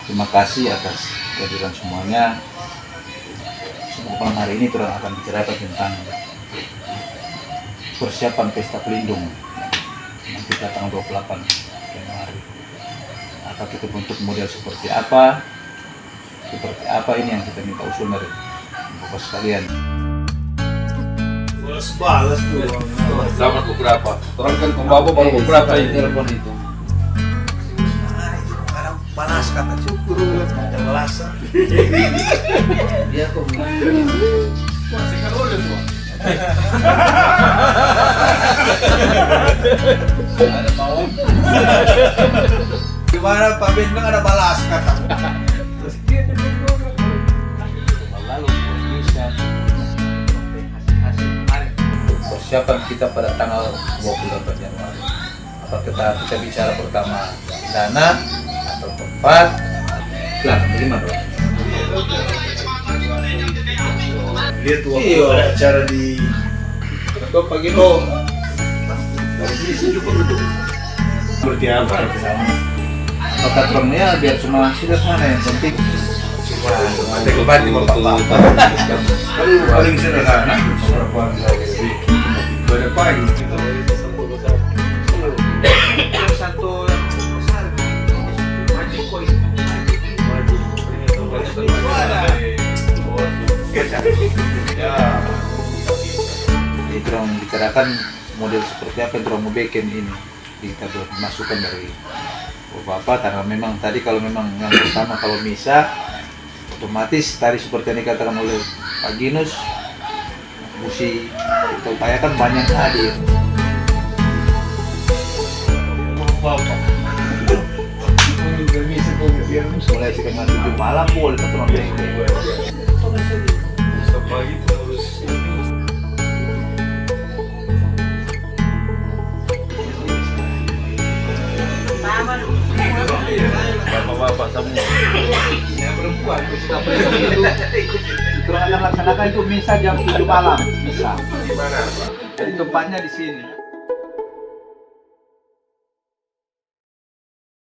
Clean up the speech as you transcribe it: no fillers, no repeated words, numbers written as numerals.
Terima kasih atas kehadiran semuanya. Malam hari ini kita akan bicarakan tentang persiapan pesta pelindung nanti tanggal 28 Januari. Apa kita bentuk model seperti apa ini yang kita minta usul dari Bapak sekalian. Balas tuh. Sama beberapa. Orang kan pembawa baru beberapa ini. Telepon itu. Kadang panas kata cukur, ada melasan. Dia kok Masih kan udah tuh. ada mau. Gimana Pak Bintang ada balas kata. Lalu bisa hasil kemarin. Persiapan kita pada tanggal 28 Januari. Apa kita bicara pertama dana atau tempat? Lah, bagaimana? Lihat waktu ada acara di Kau pagi dong. seperti apa? Patronnya biar semua sederhana, yang penting Ada kebat di bapak-bapak. Paling sederhana. Pada pagi. Satu yang besar. Magic coin. Ya. jadi kita bicarakan model seperti apa yang kita mau bikin ini. Kita masukan dari Bapak karena memang tadi kalau memang yang pertama kalau misa otomatis tadi seperti yang dikatakan oleh Pak Ginus mesti kita upayakan banyak hadir. Mulai sekitar 7 malam boleh patron bengkel. Pagi terus bapak-bapak semua. Perempuan kita akan laksanakan itu misa jam 7 malam misa. Gimana? Jadi tempatnya di sini.